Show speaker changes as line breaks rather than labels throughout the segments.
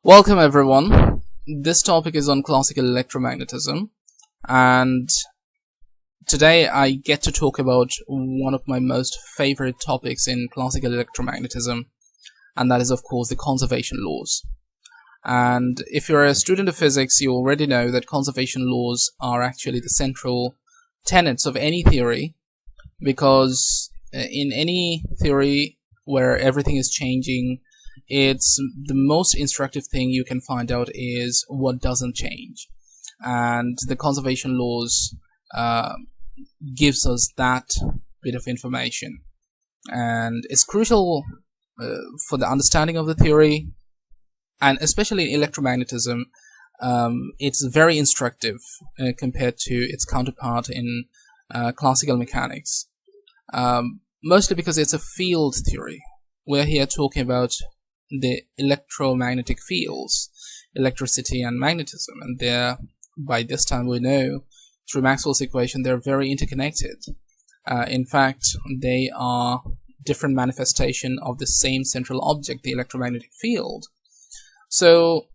Welcome everyone. This topic is on classical electromagnetism, and today I get to talk about one of my most favorite topics in classical electromagnetism, and that is of course the conservation laws. And if you're a student of physics, you already know that conservation laws are actually the central tenets of any theory, because in any theory where everything is changing, it's the most instructive thing you can find out is what doesn't change, and the conservation laws gives us that bit of information, and it's crucial for the understanding of the theory, and especially in electromagnetism. It's very instructive compared to its counterpart in classical mechanics, mostly because it's a field theory. We're here talking about the electromagnetic fields, electricity and magnetism, and they're, by this time we know through Maxwell's equation, they're very interconnected. In fact, they are different manifestation of the same central object, the electromagnetic field. So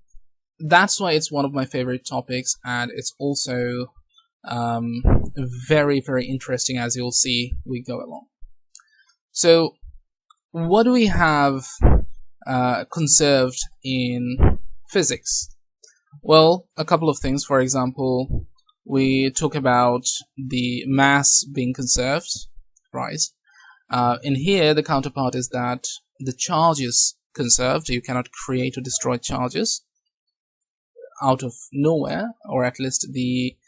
that's why it's one of my favorite topics, and it's also very, very interesting, as you'll see we go along. So what do we have conserved in physics? Well, a couple of things. For example, we talk about the mass being conserved, right? In here, the counterpart is that the charge is conserved. You cannot create or destroy charges out of nowhere, or at least the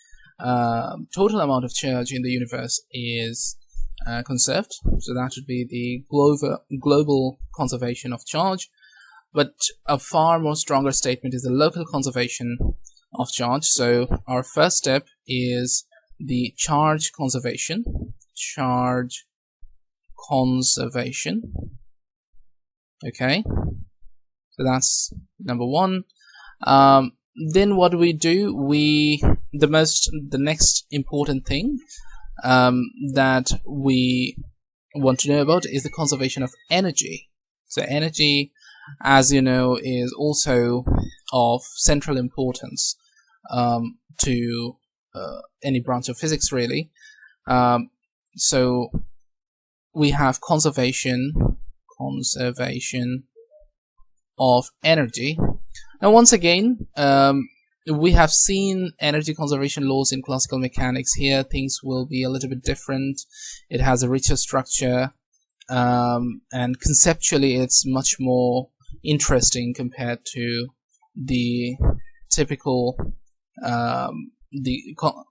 total amount of charge in the universe is conserved. So that would be the global conservation of charge. But a far more stronger statement is the local conservation of charge. So our first step is the charge conservation. Charge conservation. Okay, so that's number one. Then what do? The next important thing that we want to know about is the conservation of energy. So energy, as you know, is also of central importance to any branch of physics, really. So we have conservation of energy. Now, once again, we have seen energy conservation laws in classical mechanics. Here things will be a little bit different. It has a richer structure, and conceptually it's much more interesting compared to the typical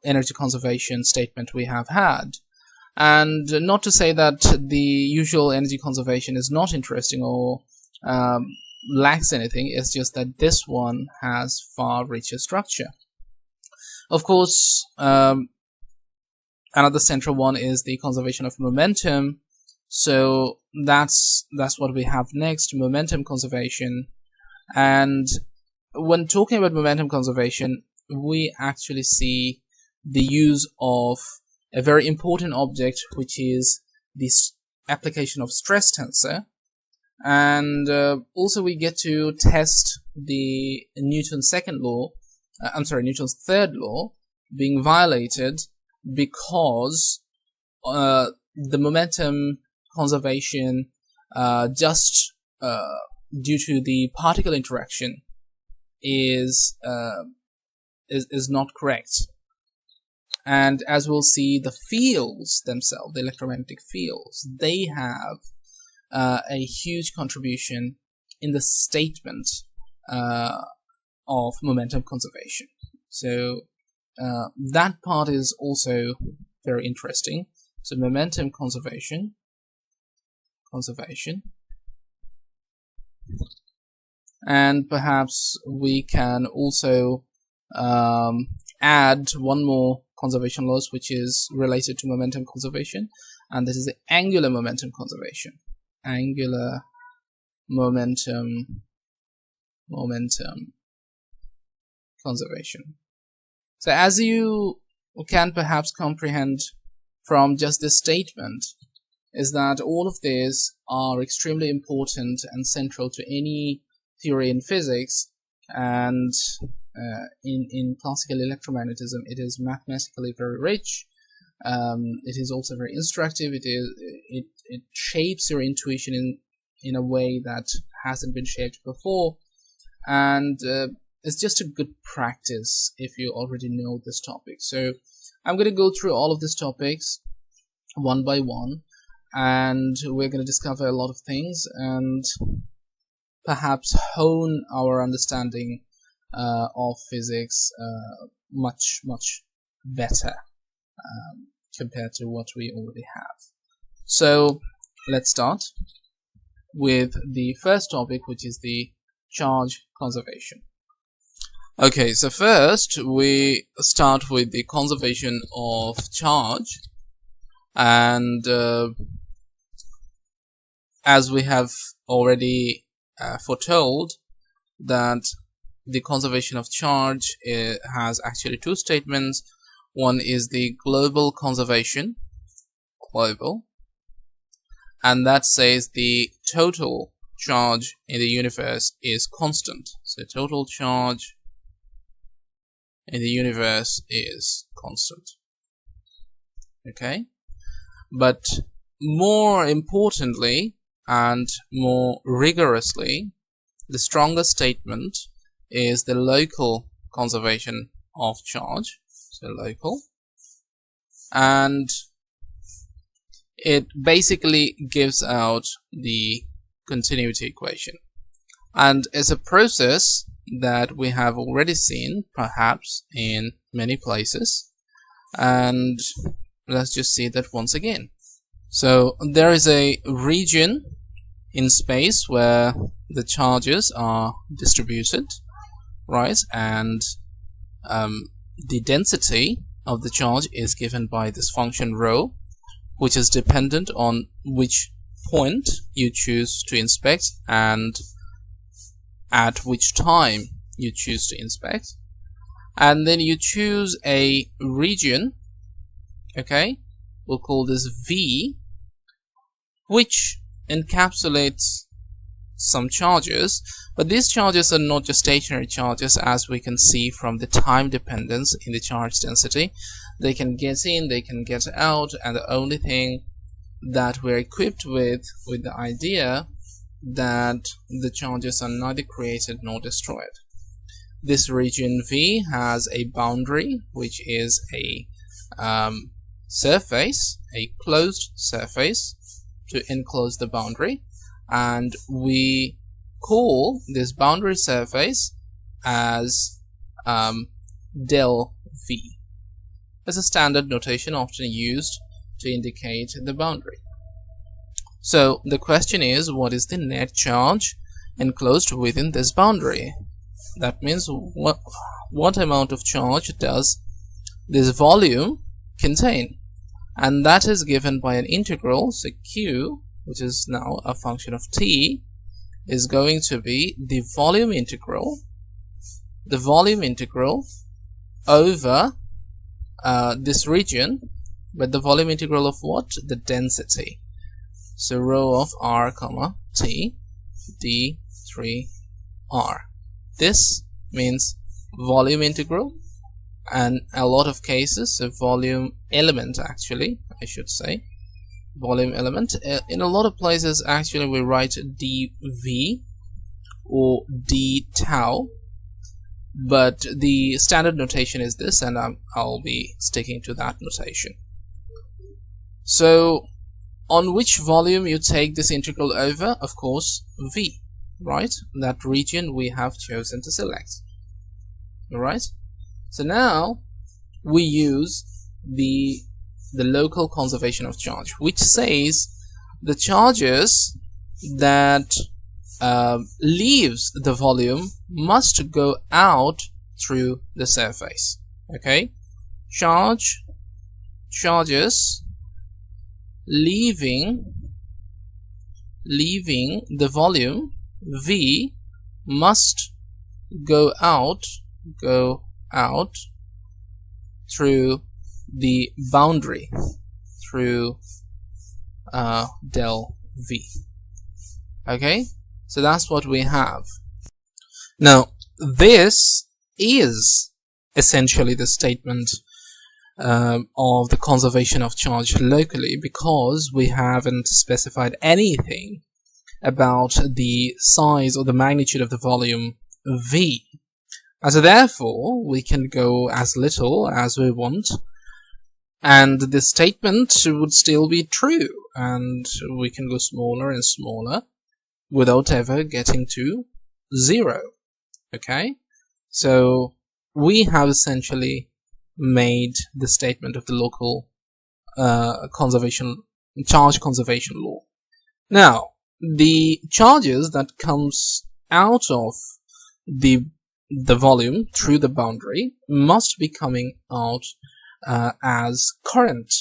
energy conservation statement we have had. And not to say that the usual energy conservation is not interesting or lacks anything, it's just that this one has far richer structure. Of course, another central one is the conservation of momentum. So that's what we have next, momentum conservation. And when talking about momentum conservation, we actually see the use of a very important object, which is this application of stress tensor. And also we get to test the Newton's third law being violated, because the momentum conservation just due to the particle interaction is not correct. And as we'll see, the fields themselves, the electromagnetic fields, they have a huge contribution in the statement of momentum conservation. So that part is also very interesting. So momentum conservation, and perhaps we can also add one more conservation laws which is related to momentum conservation, and this is the angular momentum conservation. Angular momentum conservation. So as you can perhaps comprehend from just this statement, is that all of these are extremely important and central to any theory in physics, and in classical electromagnetism it is mathematically very rich. It is also very instructive. It shapes your intuition in a way that hasn't been shaped before, and it's just a good practice if you already know this topic. So I'm going to go through all of these topics one by one, and we're going to discover a lot of things and perhaps hone our understanding of physics much better compared to what we already have. So let's start with the first topic, which is the charge conservation. Okay, so first we start with the conservation of charge, and as we have already foretold, that the conservation of charge has actually two statements. One is the global conservation, global, and that says the total charge in the universe is constant. So total charge in the universe is constant. Okay, but more importantly and more rigorously, the stronger statement is the local conservation of charge. So local, and it basically gives out the continuity equation, and it's a process that we have already seen perhaps in many places, and let's just see that once again. So there is a region in space where the charges are distributed, right, and the density of the charge is given by this function rho, which is dependent on which point you choose to inspect and at which time you choose to inspect. And then you choose a region, okay, we'll call this V, which encapsulates some charges, but these charges are not just stationary charges, as we can see from the time dependence in the charge density. They can get in, they can get out, and the only thing that we're equipped with the idea that the charges are neither created nor destroyed. This region V has a boundary, which is a surface, a closed surface to enclose the boundary, and we call this boundary surface as del V. It's a standard notation often used to indicate the boundary. So the question is, what is the net charge enclosed within this boundary? That means what amount of charge does this volume contain? And that is given by an integral. So Q, which is now a function of t, is going to be the volume integral over this region, but the volume integral of what? The density. So rho of r comma t d3r. This means volume integral, and a lot of cases a volume element, actually I should say volume element. In a lot of places actually we write dv or d tau, but the standard notation is this, and I'll be sticking to that notation. So on which volume you take this integral over? Of course v, right? That region we have chosen to select. Alright, so now we use the local conservation of charge, which says the charges that leaves the volume must go out through the surface. Okay, charges leaving the volume V must go out through the boundary, through del V. Okay, so that's what we have. Now this is essentially the statement of the conservation of charge locally, because we haven't specified anything about the size or the magnitude of the volume V. And so therefore we can go as little as we want, and this statement would still be true, and we can go smaller and smaller without ever getting to 0. Okay, so we have essentially made the statement of the local charge conservation law. Now, the charges that comes out of the volume through the boundary must be coming out as current,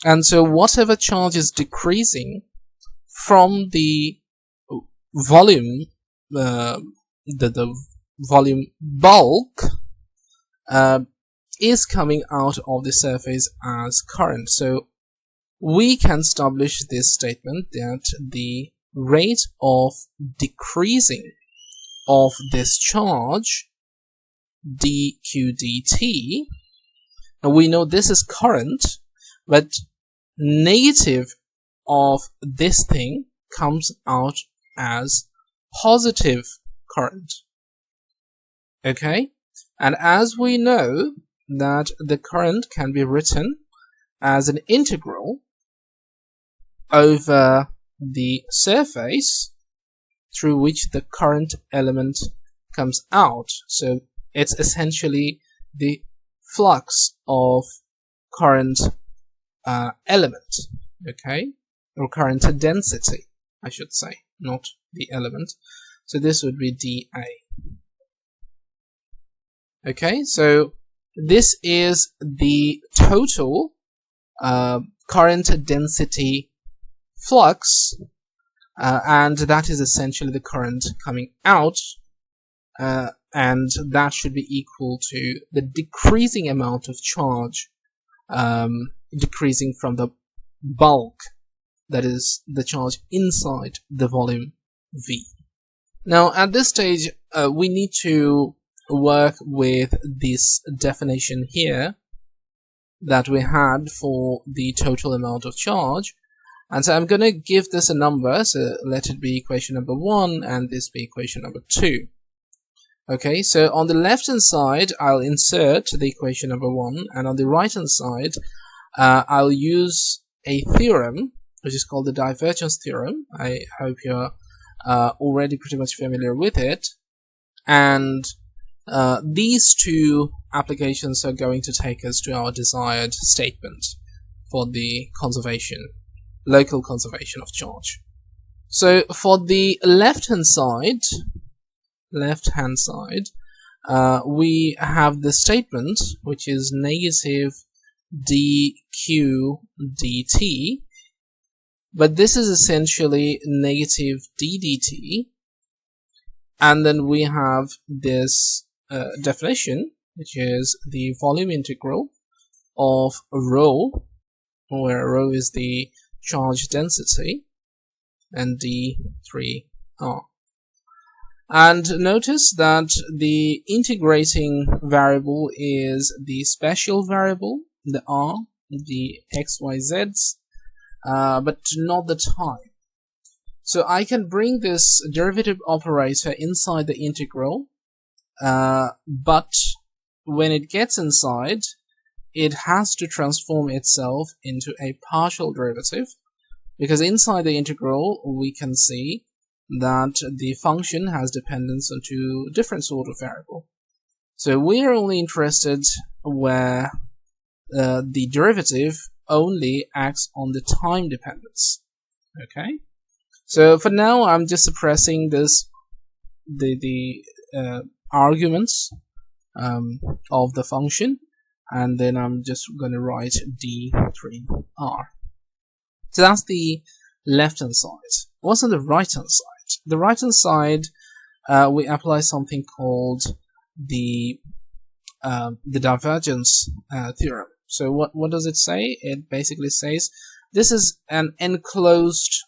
and so whatever charge is decreasing from the volume, the volume bulk, is coming out of the surface as current. So we can establish this statement that the rate of decreasing of this charge dq dt, and we know this is current, but negative of this thing comes out as positive current. Okay, and as we know that the current can be written as an integral over the surface through which the current element comes out, so it's essentially the flux of current element, okay, or current density, I should say, not the element. So this would be dA. Okay, so this is the total current density flux, and that is essentially the current coming out, and that should be equal to the decreasing amount of charge decreasing from the bulk, that is the charge inside the volume V. Now at this stage we need to work with this definition here that we had for the total amount of charge, and so I'm going to give this a number, so let it be equation number 1 and this be equation number 2. Okay, so on the left hand side I'll insert the equation number 1, and on the right hand side I'll use a theorem which is called the divergence theorem. I hope you're already pretty much familiar with it, and these two applications are going to take us to our desired statement for the local conservation of charge. So for the left hand side, we have the statement which is negative dq dt, but this is essentially negative d dt, and then we have this definition, which is the volume integral of rho, where rho is the charge density, and d3r. And notice that the integrating variable is the special variable, the r, the x, y, z's, but not the time. So I can bring this derivative operator inside the integral, but when it gets inside, it has to transform itself into a partial derivative, because inside the integral we can see that the function has dependence on two different sort of variable. So we are only interested where the derivative only acts on the time dependence. Okay, so for now I'm just suppressing this the arguments of the function, and then I'm just going to write d3r. So that's the left hand side. What's on the right hand side? The right hand side, we apply something called the divergence theorem. So what does it say? It basically says this is an enclosed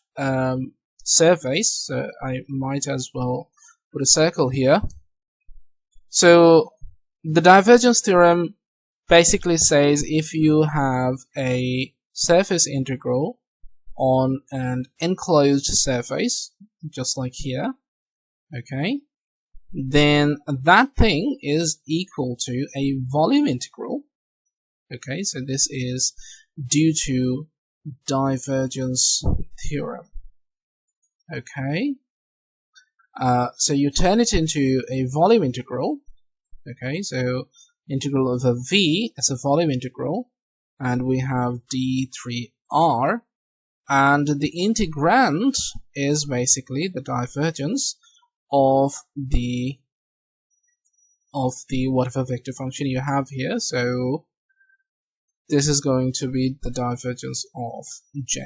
surface, so I might as well put a circle here. So the divergence theorem basically says if you have a surface integral on an enclosed surface, just like here, okay, then that thing is equal to a volume integral. Okay, so this is due to divergence theorem. Okay, so you turn it into a volume integral. Okay, so integral over v as a volume integral, and we have d3r, and the integrand is basically the divergence of the whatever vector function you have here. So this is going to be the divergence of j.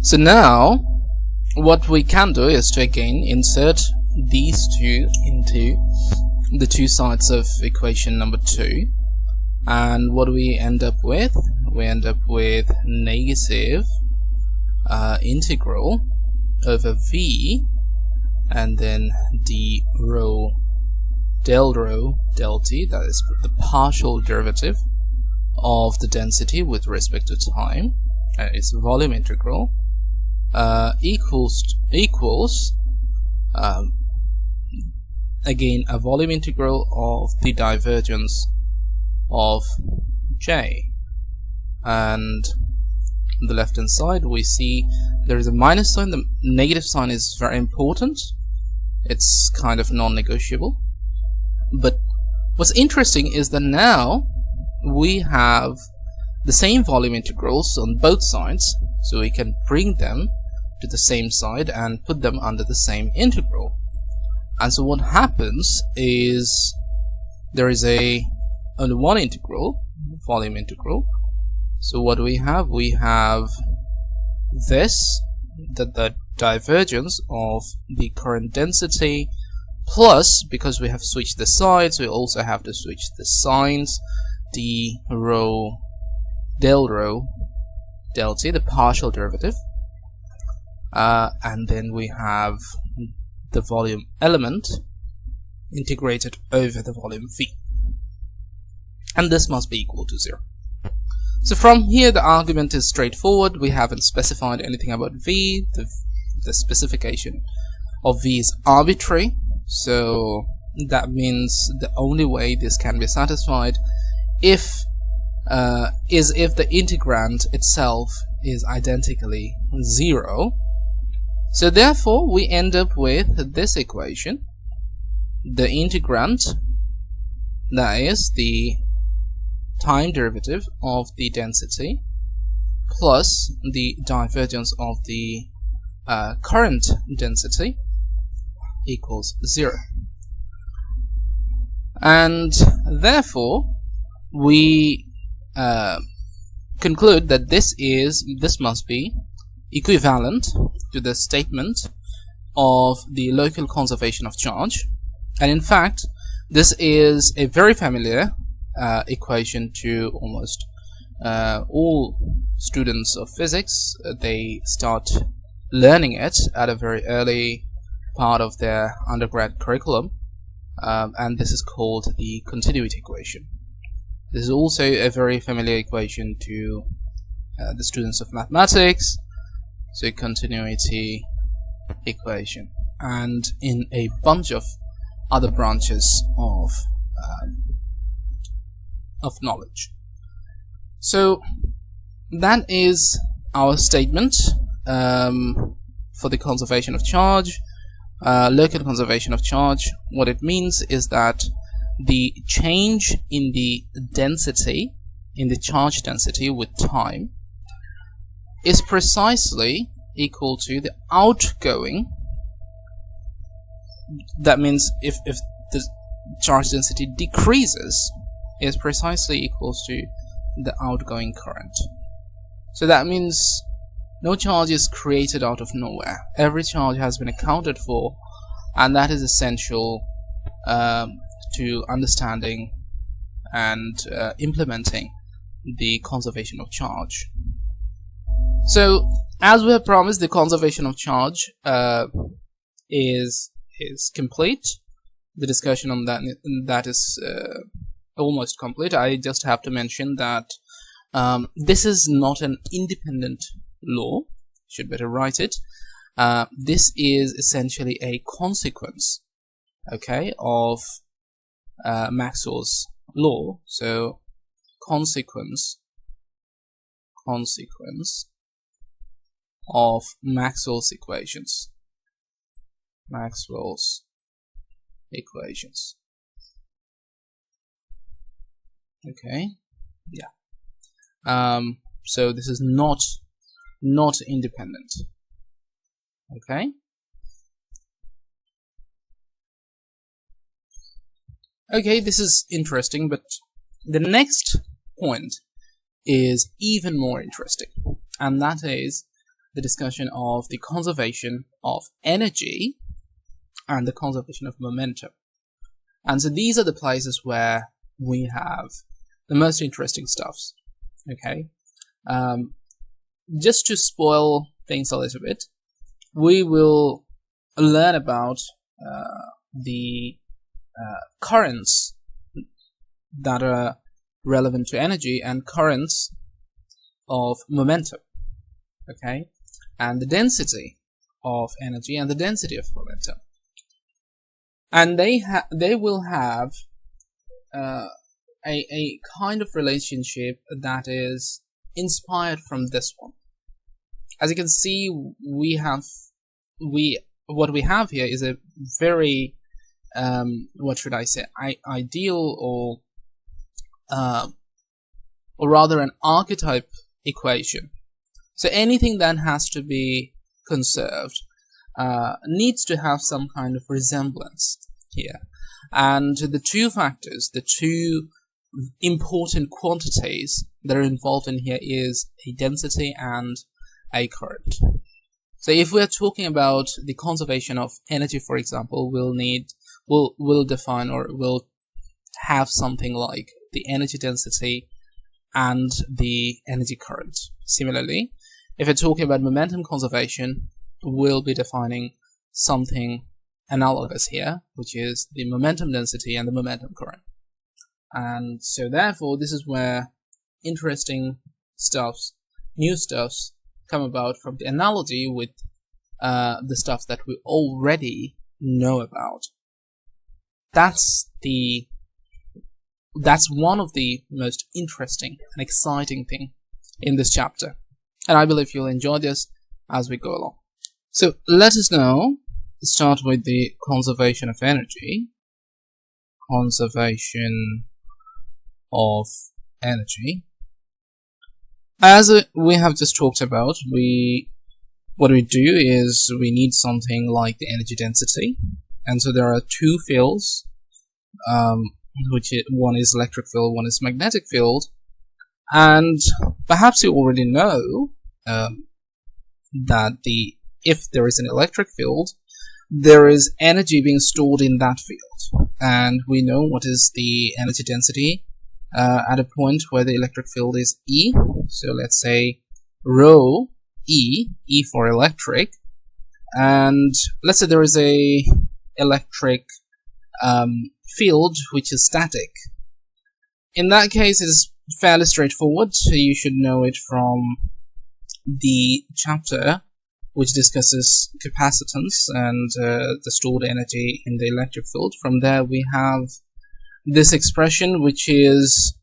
So now what we can do is to again insert these two into the two sides of equation number 2, and what do we end up with? We end up with negative integral over v, and then d rho del t, that is the partial derivative of the density with respect to time, it's a volume integral, equals again a volume integral of the divergence of j. And on the left hand side we see there is a minus sign. The negative sign is very important, it's kind of non-negotiable. But what's interesting is that now we have the same volume integrals on both sides, so we can bring them to the same side and put them under the same integral. And so what happens is there is only one integral, volume integral. So what do we have? We have this, the divergence of the current density, plus, because we have switched the sides, we also have to switch the signs, d rho del t, the partial derivative, and then we have the volume element integrated over the volume v, and this must be equal to 0. So from here the argument is straightforward. We haven't specified anything about v. The specification of v is arbitrary, so that means the only way this can be satisfied is if the integrand itself is identically 0. So therefore we end up with this equation. The integrand, that is the time derivative of the density plus the divergence of the current density, equals 0. And therefore we conclude that this must be equivalent to the statement of the local conservation of charge. And in fact this is a very familiar equation to almost all students of physics. They start learning it at a very early part of their undergrad curriculum, and this is called the continuity equation. This is also a very familiar equation to the students of mathematics, so continuity equation, and in a bunch of other branches of knowledge. So that is our statement for the conservation of charge, local conservation of charge. What it means is that the change in the density, in the charge density with time, is precisely equal to the outgoing. That means if the charge density decreases, is precisely equals to the outgoing current. So that means no charge is created out of nowhere. Every charge has been accounted for, and that is essential to understanding and implementing the conservation of charge. So as we have promised, the conservation of charge is complete. the discussion on that is almost complete. I just have to mention that this is not an independent law. Should better write it. This is essentially a consequence, okay, of Maxwell's law. So consequence of Maxwell's equations. Okay, yeah. So this is not independent. Okay. Okay, this is interesting, but the next point is even more interesting, and that is the discussion of the conservation of energy and the conservation of momentum. And so these are the places where we have the most interesting stuffs. Okay. Just to spoil things a little bit, we will learn about the currents that are relevant to energy and currents of momentum, okay, and the density of energy and the density of momentum, and they will have a kind of relationship that is inspired from this one. As you can see, what we have here is a very what should I say, ideal or rather an archetype equation. So anything that has to be conserved needs to have some kind of resemblance here. And the two factors, the two important quantities that are involved in here is a density and a current. So if we're talking about the conservation of energy, for example, we'll define, or we'll have something like the energy density and the energy current. Similarly, if we're talking about momentum conservation, we'll be defining something analogous here, which is the momentum density and the momentum current. And so therefore, this is where interesting stuffs, new stuffs, come about from the analogy with the stuff that we already know about. That's one of the most interesting and exciting thing in this chapter, and I believe you'll enjoy this as we go along. So let us now start with the conservation of energy. Conservation of energy. As we have just talked about, what we do is we need something like the energy density, and so there are two fields, one is electric field, one is magnetic field, and perhaps you already know that if there is an electric field, there is energy being stored in that field, and we know what is the energy density at a point where the electric field is E. So let's say rho E for electric, and let's say there is a electric field which is static. In that case, it is fairly straightforward. So you should know it from the chapter which discusses capacitance and the stored energy in the electric field. From there we have this expression, which is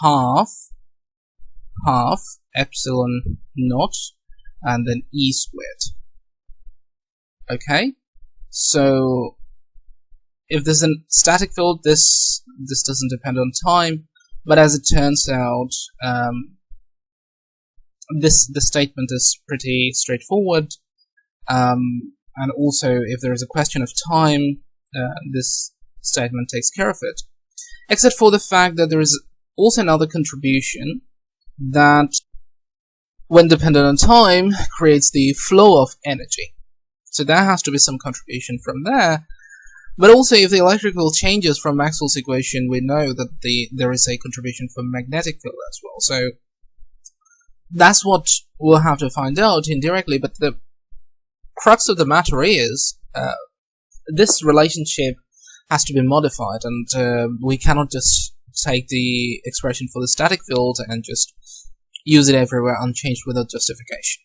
half epsilon naught and then E squared. Okay, so if there's a static field, this doesn't depend on time, but as it turns out, this statement is pretty straightforward, and also if there is a question of time, this statement takes care of it, except for the fact that there is also another contribution that, when dependent on time, creates the flow of energy. So there has to be some contribution from there. But also, if the electric field changes from Maxwell's equation, we know that there is a contribution from magnetic field as well. So that's what we'll have to find out indirectly. But the crux of the matter is this relationship has to be modified, and we cannot just take the expression for the static field and just use it everywhere unchanged without justification.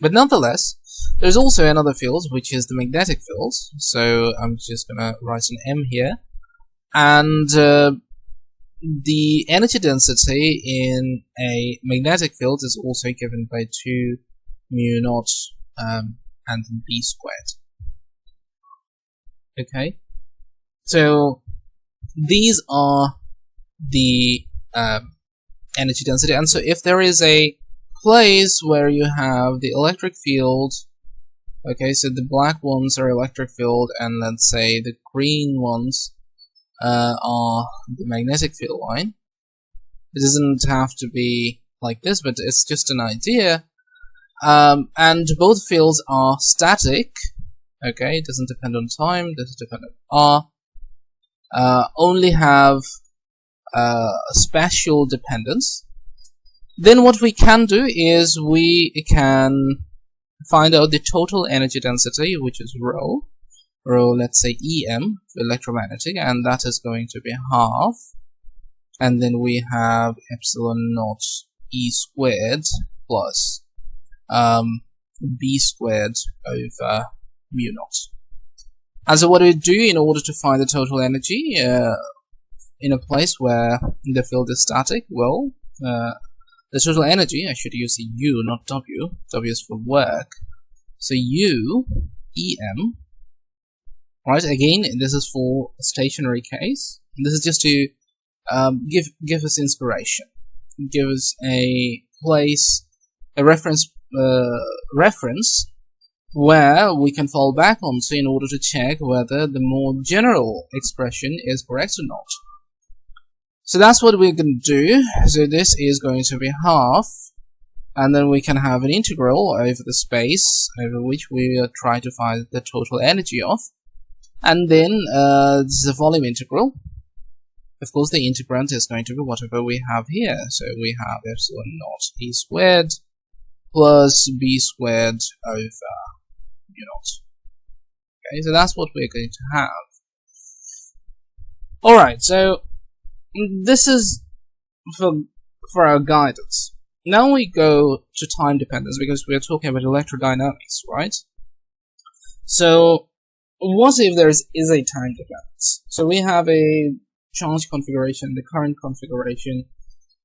But nonetheless, there's also another field, which is the magnetic field. So I'm just gonna write an M here, and the energy density in a magnetic field is also given by 2 mu naught and b squared. Okay, so these are the energy density, and so if there is a place where you have the electric field, okay, so the black ones are electric field, and let's say the green ones are the magnetic field line. It doesn't have to be like this, but it's just an idea. And both fields are static. Okay, it doesn't depend on time, doesn't depend on R. Only have spatial dependence. Then what we can do is we can find out the total energy density, which is rho, let's say EM, electromagnetic, and that is going to be half. And then we have epsilon naught E squared plus B squared over mu naught. And so what do we do in order to find the total energy in a place where the field is static? Well, the total energy, I should use U, not W. W is for work. So U, EM, right? Again, this is for a stationary case. This is just to give us inspiration, give us a place, a reference where we can fall back onto in order to check whether the more general expression is correct or not. So that's what we're going to do. So this is going to be half, and then we can have an integral over the space over which we are trying to find the total energy of, and then this is a volume integral. Of course, the integrand is going to be whatever we have here. So we have epsilon naught E squared plus B squared over mu naught. Okay, so that's what we're going to have. Alright, so this is for our guidance. Now we go to time dependence, because we are talking about electrodynamics, right? So what if there is a time dependence? So we have a charge configuration, the current configuration,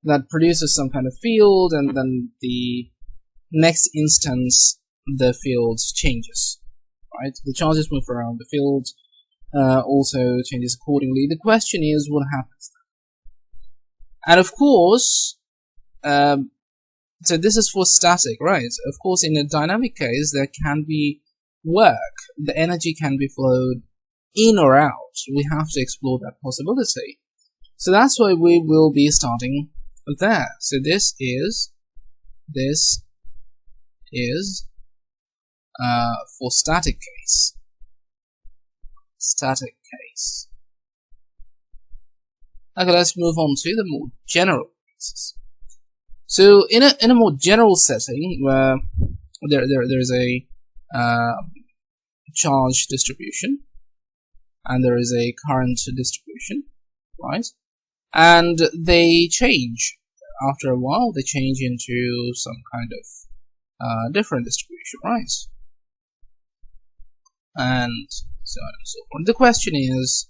that produces some kind of field, and then the next instance the field changes, right? The charges move around, the field also changes accordingly. The question is, what happens then? And of course, so this is for static, right? Of course, in a dynamic case, there can be work. The energy can be flowed in or out. We have to explore that possibility. So that's why we will be starting there. So this is for static case. Static case. Okay, let's move on to the more general cases. So in a more general setting where there is a charge distribution and there is a current distribution, right? And they change after a while. They change into some kind of different distribution, right? And so on and so forth. The question is,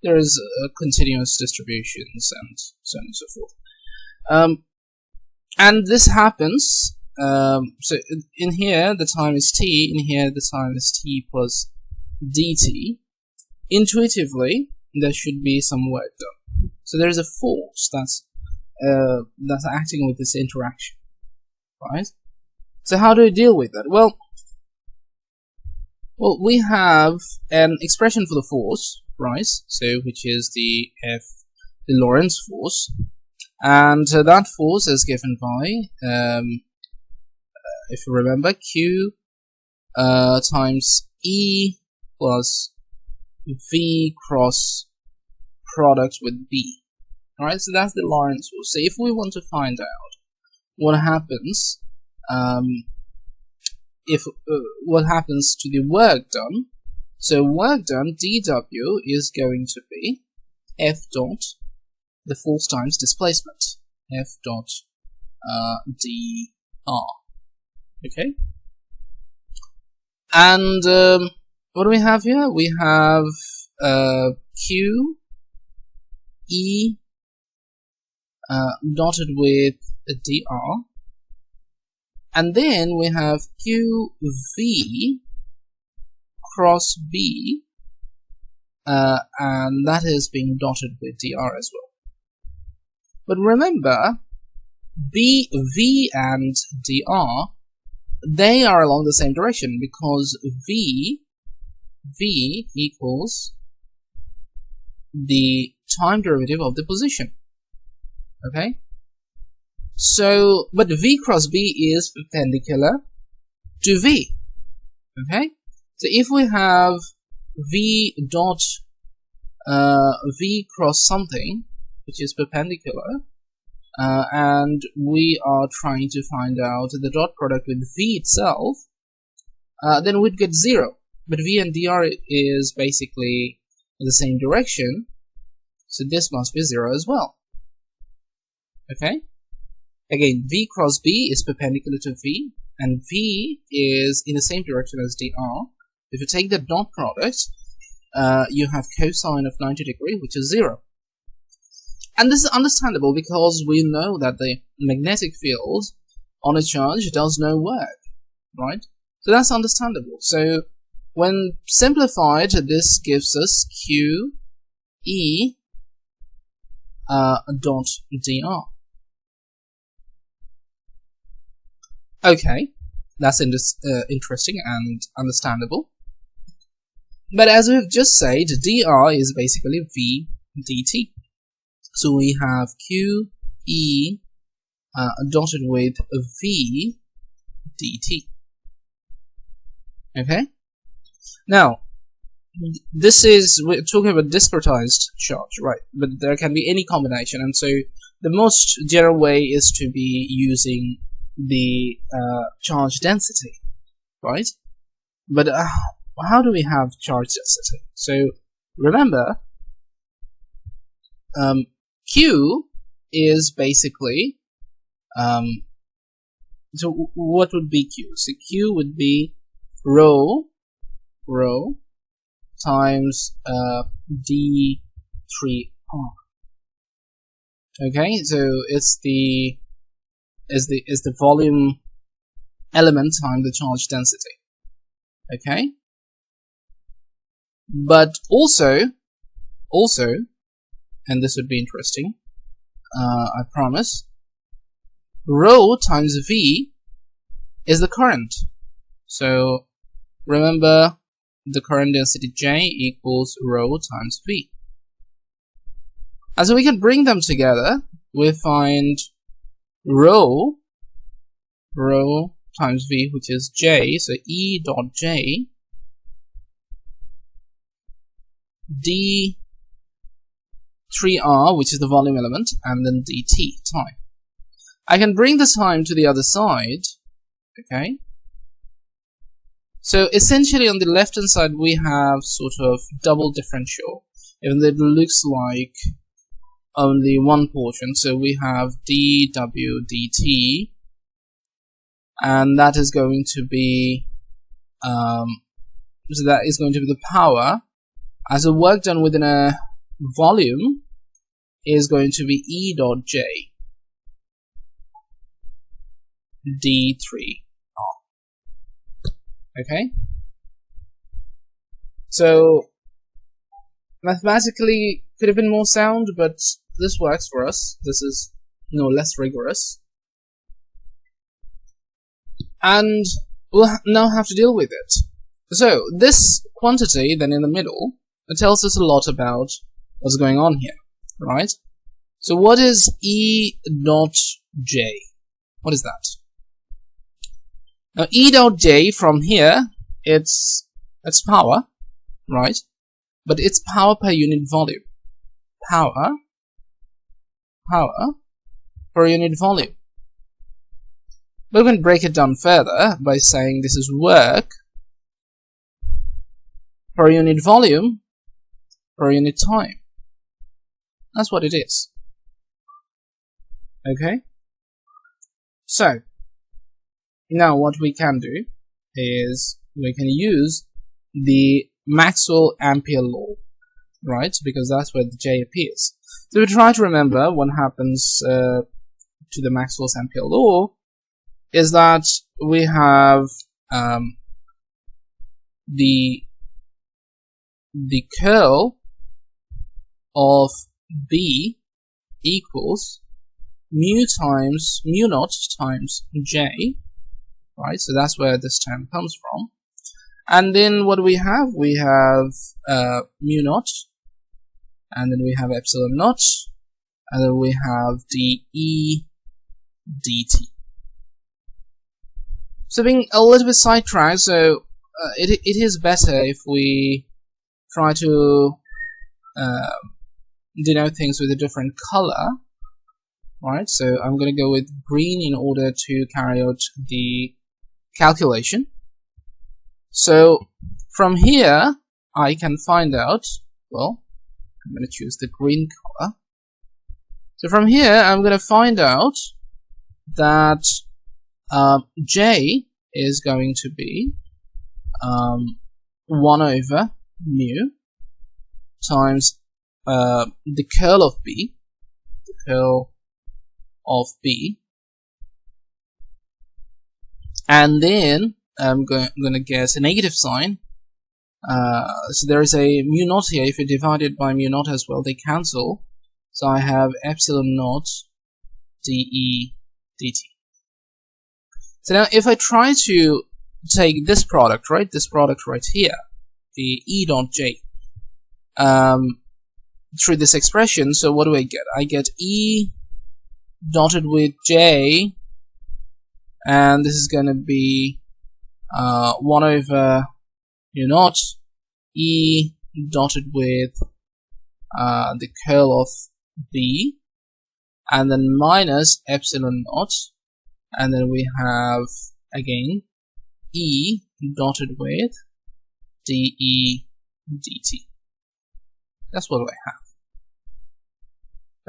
there is continuous distributions and so on and so forth. And this happens, so in here the time is t, in here the time is t plus dt. Intuitively, there should be some work done. So there is a force that's acting with this interaction, right? So how do we deal with that? Well, we have an expression for the force, right? So which is the Lorentz force. And that force is given by, if you remember, Q times E plus V cross product with B. Alright, so that's the Lorentz force. So if we want to find out what happens, what happens to the work done, So work done dW is going to be F dot the force times displacement, F dot dr. Okay, and what do we have here? We have Q E dotted with dr, and then we have QV cross B, and that is being dotted with dr as well. But remember, B, V, and dr, they are along the same direction, because V equals the time derivative of the position. Okay, so but V cross B is perpendicular to V. Okay, so if we have V dot V cross something which is perpendicular, and we are trying to find out the dot product with V itself, then we'd get 0. But V and dr is basically in the same direction, so this must be 0 as well. Okay, again, V cross B is perpendicular to V, and V is in the same direction as dr. If you take the dot product, you have cosine of 90 degrees, which is 0. And this is understandable because we know that the magnetic field on a charge does no work, right? So that's understandable. So when simplified, this gives us Q E dot dr. Okay, that's interesting and understandable. But as we've just said, dr is basically V dt. So we have Q E dotted with V dt. Okay. Now, we're talking about discretized charge, right? But there can be any combination, and so the most general way is to be using the charge density, right? But how do we have charge density? So remember, Q is basically so what would be Q? So Q would be rho times d3r. Okay, so it's the volume element times the charge density. Okay, but also, and this would be interesting, I promise, rho times V is the current. So remember, the current density J equals rho times V. And so we can bring them together. We find rho times V, which is J, so E dot J d3r, which is the volume element, and then dt, time. I can bring the time to the other side, okay? So essentially on the left hand side we have sort of double differential, even though it looks like only one portion. So we have dw dt, and that is going to be the power, as the work done within a volume is going to be E dot J d3r. Okay, so mathematically could have been more sound, but this works for us. This is no less rigorous, and we'll now have to deal with it. So this quantity then in the middle, it tells us a lot about what's going on here, right? So what is E dot J? What is that? Now E dot J from here, it's power, right? But it's power per unit volume. Power per unit volume. But we can break it down further by saying this is work per unit volume per unit time. That's what it is. Okay, so now what we can do is we can use the Maxwell-Ampere law, right? Because that's where the J appears. So we try to remember what happens to the Maxwell's Ampere law is that we have the curl of B equals mu naught times J, right? So that's where this term comes from. And then what we have? We have mu naught, and then we have epsilon naught, and then we have dE dt. So being a little bit sidetracked, so it is better if we try to denote things with a different color, right? So I'm going to go with green in order to carry out the calculation. So from here I can find out, well, I'm going to choose the green color. So from here I'm going to find out that J is going to be 1 over mu times the curl of B, and then I'm going to get a negative sign. So there is a mu naught here. If you divide it by mu naught as well, they cancel. So I have epsilon naught dE dt. So now if I try to take this product, right, here, the E dot J, through this expression, so what do I get? I get E dotted with J, and this is going to be 1 over mu naught E dotted with the curl of B, and then minus epsilon naught, and then we have again E dotted with dE dt. That's what I have.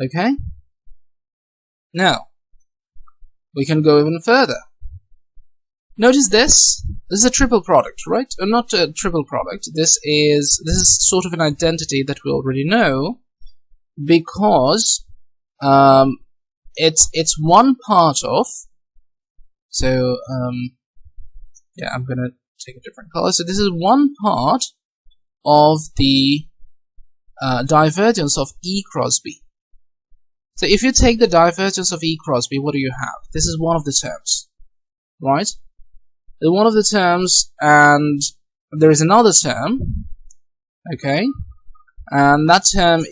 Okay, now we can go even further. Notice this is a triple product, right? Or not a triple product. This is sort of an identity that we already know, because it's one part of. So yeah, I'm gonna take a different color. So this is one part of the divergence of E cross B. So if you take the divergence of E cross B, what do you have? This is one of the terms, right? One of the terms, and there is another term, okay, and that term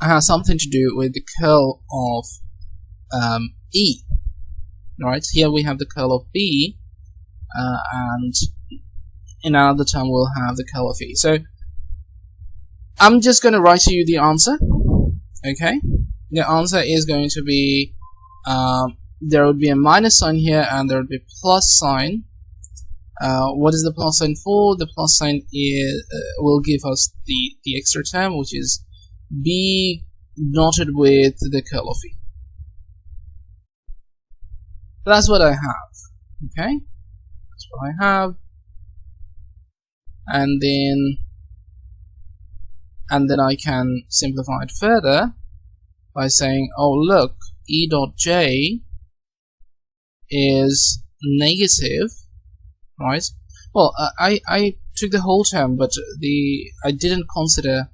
has something to do with the curl of E, right? Here we have the curl of B, and in another term we'll have the curl of E. So I'm just going to write to you the answer. Okay, the answer is going to be there would be a minus sign here, and there would be a plus sign. What is the plus sign for? The plus sign will give us the extra term, which is B dotted with the curl of E. That's what I have. Okay, that's what I have, and then I can simplify it further by saying, oh look, E dot J is negative, right? Well, I took the whole term, but I didn't consider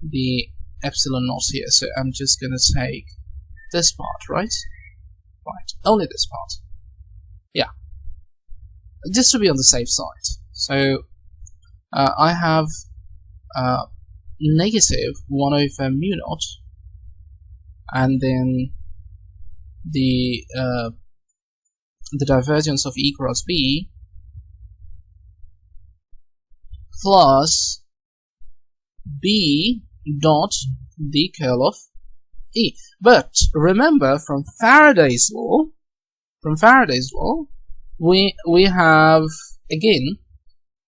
the epsilon naught here, so I'm just gonna take this part, right? Right, only this part. Yeah, just to be on the safe side. So I have negative 1 over mu naught, and then the divergence of E cross B plus B dot the curl of E. But remember, from Faraday's law, we have again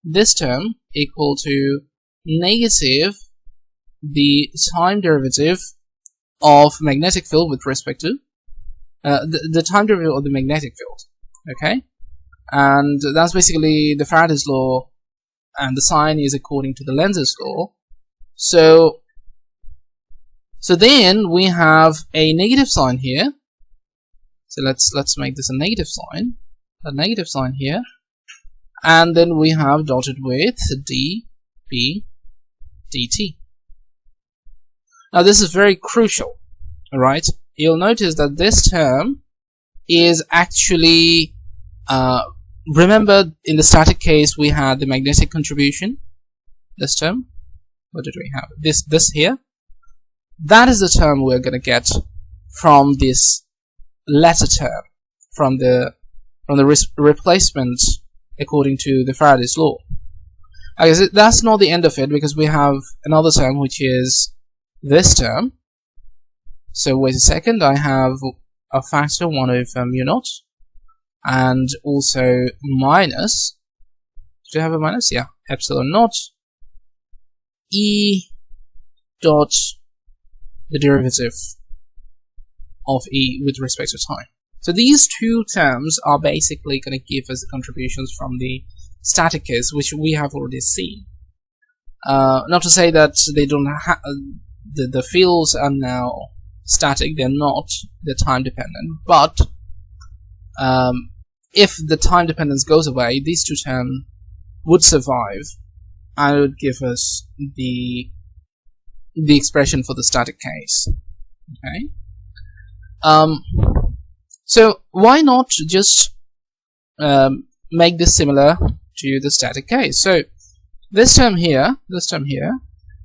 this term equal to negative the time derivative of magnetic field with respect to the time derivative of the magnetic field. Okay, and that's basically the Faraday's law, and the sign is according to the Lenz's law. So then we have a negative sign here. So let's make this a negative sign here, and then we have dotted with dB dt. Now this is very crucial. Alright, you'll notice that this term is actually remember, in the static case we had the magnetic contribution. This term, what did we have? This here. That is the term we're going to get from this latter term, from the replacement according to the Faraday's law. Okay, so that's not the end of it, because we have another term which is this term. So wait a second, I have a factor 1 over mu naught, and also minus, do you have a minus? Yeah, epsilon naught E dot the derivative of E with respect to time. So these two terms are basically going to give us the contributions from the static case, which we have already seen. Not to say that they don't have the fields are now static, they're not, they're time dependent, but if the time dependence goes away, these two terms would survive and it would give us the expression for the static case. Okay. So why not just make this similar to the static case? So this term here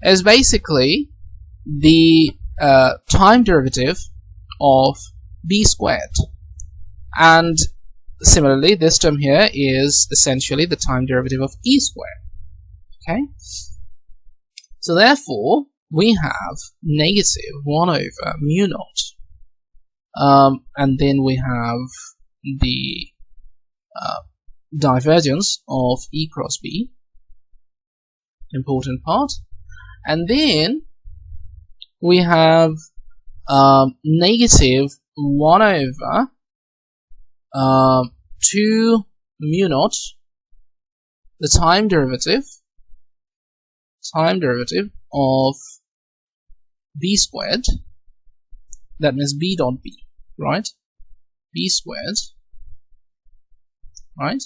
is basically the time derivative of b squared, and similarly this term here is essentially the time derivative of e squared. Okay, so therefore we have negative 1 over mu naught, and then we have the divergence of E cross B, important part, and then we have negative 1 over 2 mu naught, the time derivative of b squared, that means b dot b, right? B squared, right?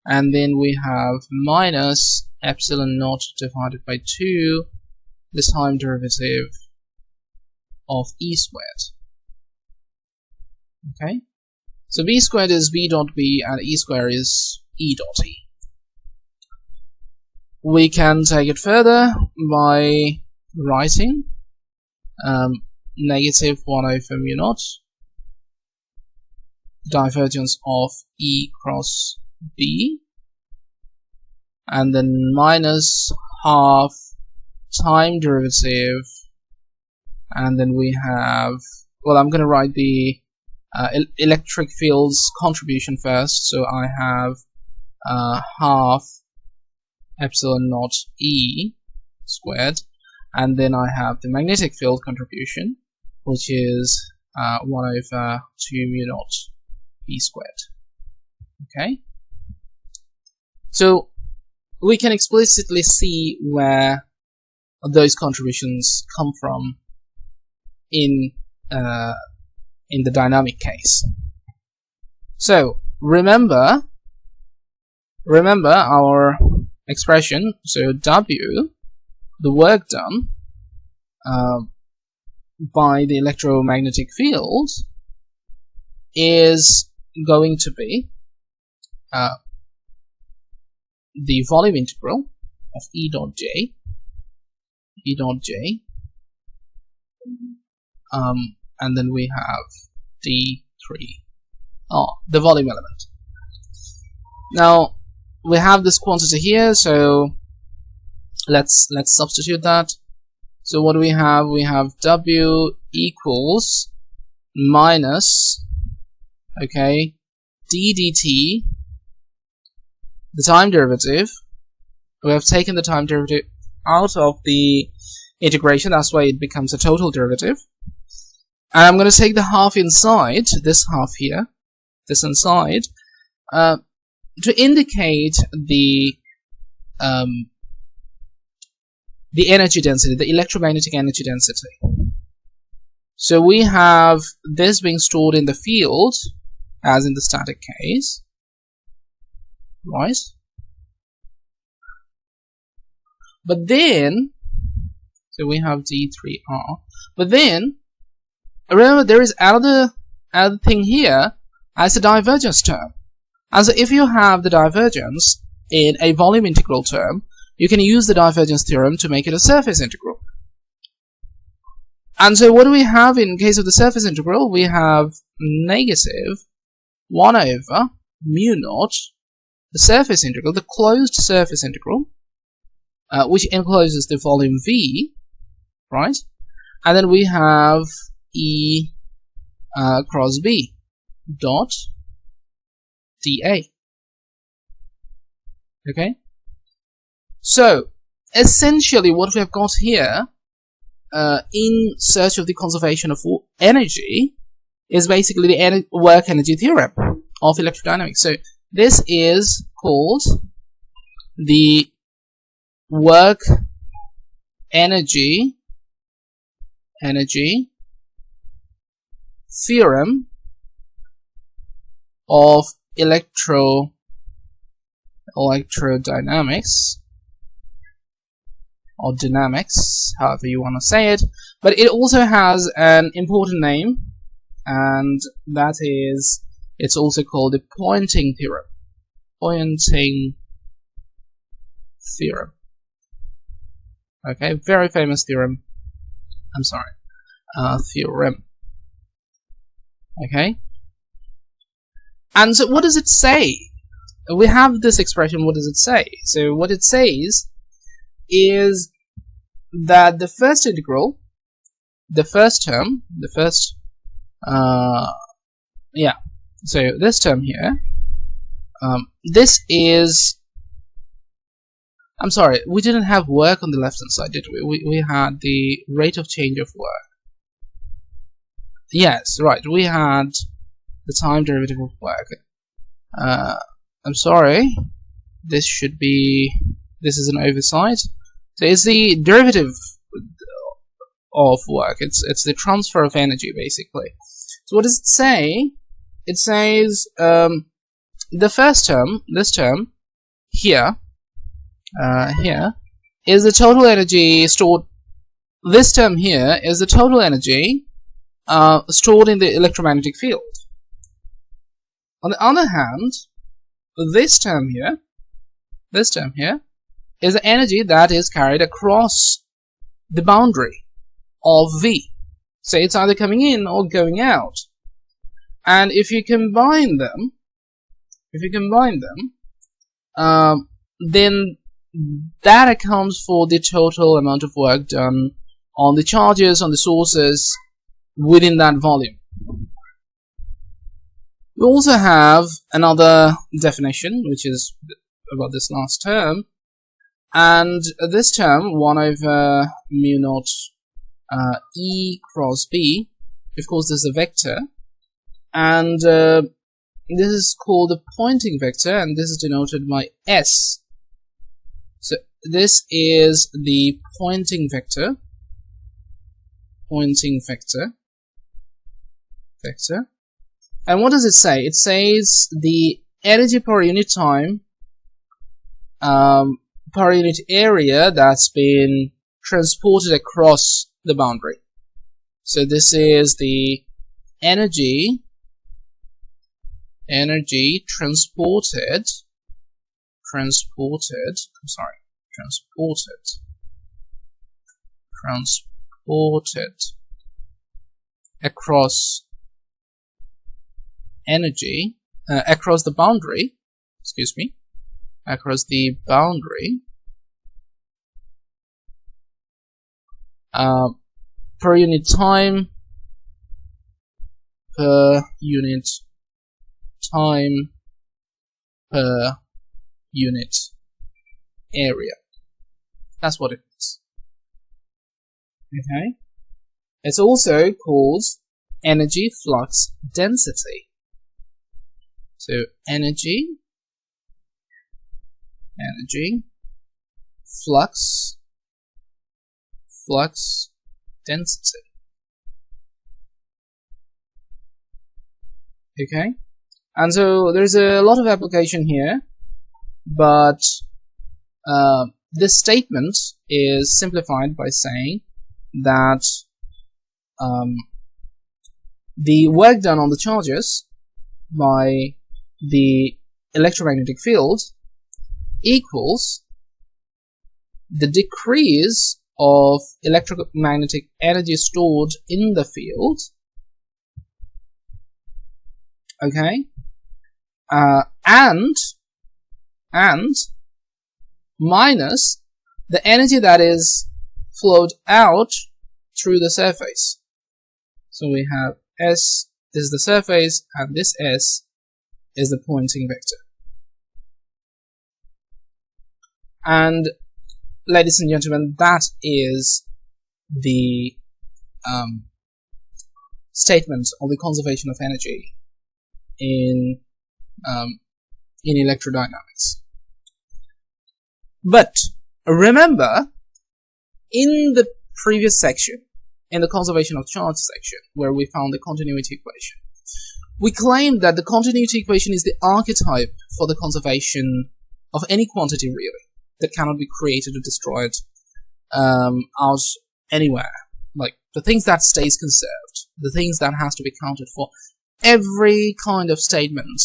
And then we have minus epsilon naught divided by 2, the time derivative of e squared. Okay, so b squared is b dot b and e squared is e dot e. We can take it further by writing negative 1 over mu naught, divergence of E cross B, and then minus half time derivative, and then we have, well, I'm going to write the electric field's contribution first, so I have half epsilon naught E squared, and then I have the magnetic field contribution, which is 1 over 2 mu naught E squared. Okay, so we can explicitly see where those contributions come from in the dynamic case. So remember our expression. So W, the work done by the electromagnetic field, is going to be the volume integral of E dot J, and then we have D3, the volume element. Now we have this quantity here, so let's substitute that. So what do we have? We have W equals minus, okay, d dt the time derivative. We have taken the time derivative out of the integration, that's why it becomes a total derivative. And I'm going to take the half inside, this half here, this inside, to indicate the energy density, the electromagnetic energy density. So we have this being stored in the field, as in the static case, right? But then, so we have d3r. But then, remember there is another thing here as a divergence term. And so if you have the divergence in a volume integral term, you can use the divergence theorem to make it a surface integral. And so what do we have in case of the surface integral? We have negative 1 over mu naught, the surface integral, the closed surface integral, which encloses the volume V, right? And then we have E cross B dot dA. Okay? So, essentially what we have got here, in search of the conservation of energy, is basically the work energy theorem of electrodynamics. So, this is called the work energy theorem of electrodynamics, or dynamics, however you want to say it. But it also has an important name, and that is, it's also called the Poynting theorem. Poynting theorem. Okay, very famous theorem. I'm sorry, theorem. Okay, and so what does it say? We have this expression, what does it say? So what it says is that the first integral, the first term, so this term here, this is, I'm sorry, we didn't have work on the left hand side, did we? We had the rate of change of work. Yes, right, we had the time derivative of work. I'm sorry, this should be, this is an oversight. So it's the derivative of work, it's the transfer of energy, basically. So what does it say? It says the first term, this term here, here is the total energy stored. This term here is the total energy stored in the electromagnetic field. On the other hand, this term here is the energy that is carried across the boundary of V. So it's either coming in or going out. And if you combine them, then that accounts for the total amount of work done on the charges, on the sources within that volume. We also have another definition, which is about this last term, and this term, 1 over mu naught E cross B, of course this is a vector, and this is called the Poynting vector, and this is denoted by S. So this is the Poynting vector, and what does it say? It says the energy per unit time, per unit area that's been transported across the boundary. So this is the energy transported across energy across the boundary, per unit time, per unit area. That's what it is. Okay. It's also called energy flux density. So energy flux density. Okay, and so there's a lot of application here, but this statement is simplified by saying that the work done on the charges by the electromagnetic field equals the decrease of electromagnetic energy stored in the field, okay, and minus the energy that is flowed out through the surface. So we have S, this is the surface, and this S is the Poynting vector. And ladies and gentlemen, that is the statement of the conservation of energy in electrodynamics. But remember, in the previous section, in the conservation of charge section, where we found the continuity equation, we claimed that the continuity equation is the archetype for the conservation of any quantity, really, that cannot be created or destroyed out anywhere. Like the things that stays conserved, the things that has to be counted for. Every kind of statement,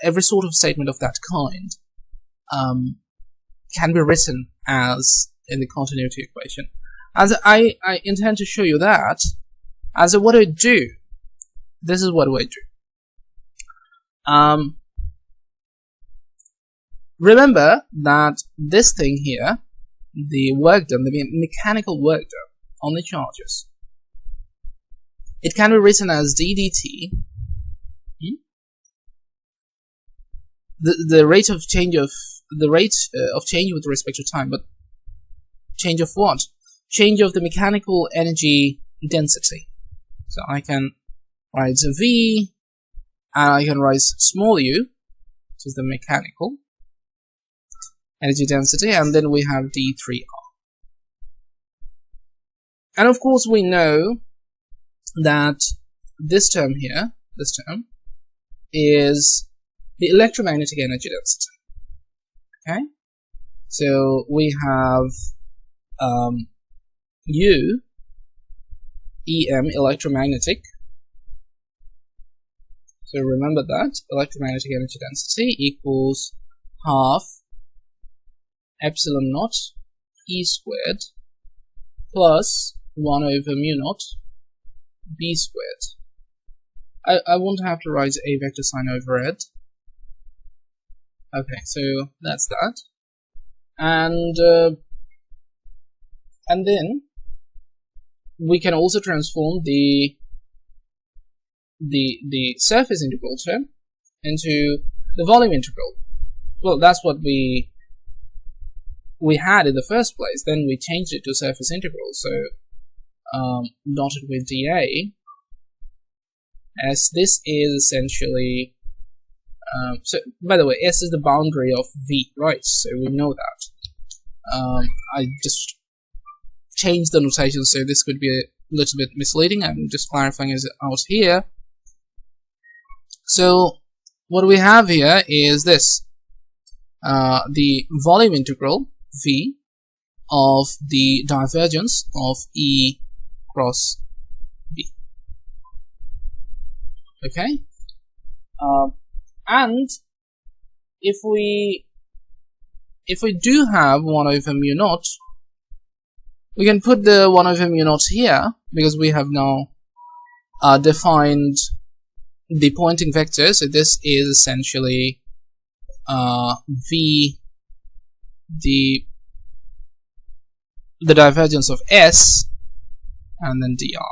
every sort of statement of that kind can be written as in the continuity equation. As I intend to show you that, as what do I do? This is what do I do. Remember that this thing here, the work done, the mechanical work done on the charges, it can be written as d dt. The rate of change of change with respect to time, but change of what? Change of the mechanical energy density. So I can write V, and I can write small u, which is the mechanical energy density, and then we have d3r. And of course we know that this term here, this term, is the electromagnetic energy density. Okay, so we have U, EM, electromagnetic. So remember that electromagnetic energy density equals half epsilon naught E squared plus 1 over mu naught B squared. I won't have to write a vector sign over it. Okay, so that's that. And then we can also transform the surface integral term into the volume integral. Well, that's what we had in the first place. Then we changed it to surface integral. So dotted with dA, as this is essentially so by the way, S is the boundary of V, right? So we know that. I just changed the notation, so this could be a little bit misleading. I'm just clarifying it out here. So what we have here is this, the volume integral V of the divergence of E cross B. Okay, and if we do have 1 over mu naught, we can put the 1 over mu naught here, because we have now defined the Poynting vector. So this is essentially V, the divergence of S, and then dr.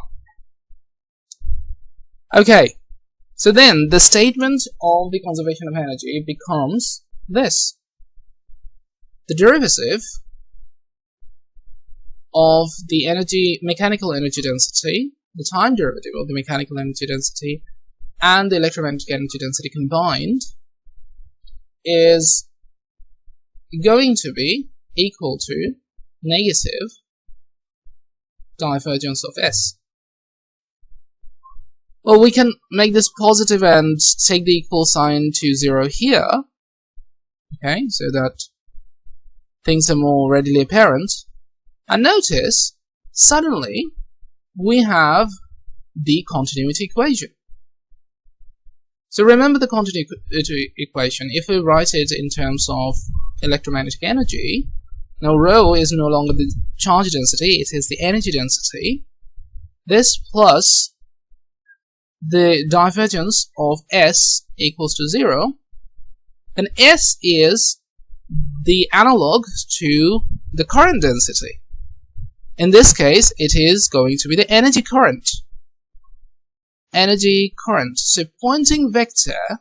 Okay, so then the statement of the conservation of energy becomes this. the derivative of the mechanical energy density, the time derivative of the mechanical energy density and the electromagnetic energy density combined is going to be equal to negative divergence of S. Well, we can make this positive and take the equal sign to 0 here, okay, so that things are more readily apparent. And notice, suddenly, we have the continuity equation. So remember the continuity equation. If we write it in terms of electromagnetic energy, now rho is no longer the charge density, it is the energy density. This plus the divergence of S equals to 0, then S is the analog to the current density. In this case, it is going to be the energy current. Energy current. So Poynting vector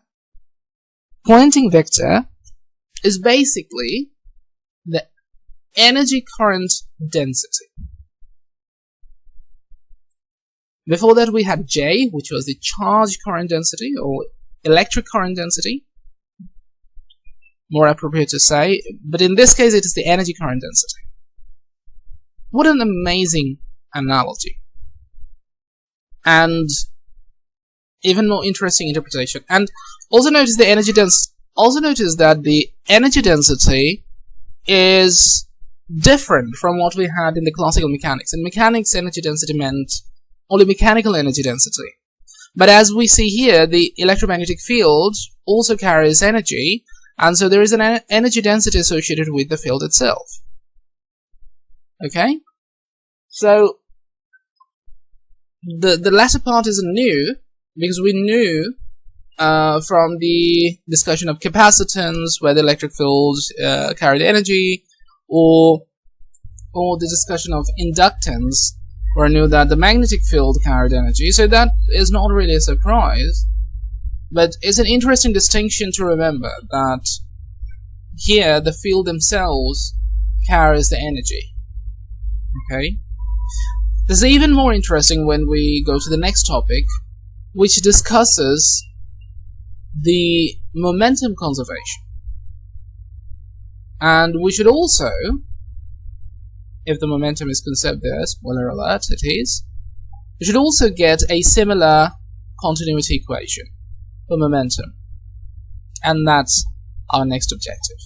is basically the energy current density. Before that we had J, which was the charge current density or electric current density, more appropriate to say, but in this case it is the energy current density. What an amazing analogy, and even more interesting interpretation. And also notice the energy density. Also notice that the energy density is different from what we had in the classical mechanics. In mechanics, energy density meant only mechanical energy density. But as we see here, the electromagnetic field also carries energy, and so there is an energy density associated with the field itself. Okay? So the latter part isn't new, because we knew from the discussion of capacitance, where the electric field carried energy, or the discussion of inductance, where I knew that the magnetic field carried energy. So that is not really a surprise, but it's an interesting distinction to remember, that here the field themselves carries the energy. Okay? This is even more interesting when we go to the next topic, which discusses the momentum conservation. And we should also, if the momentum is conserved there, spoiler alert, it is, we should also get a similar continuity equation for momentum. And that's our next objective.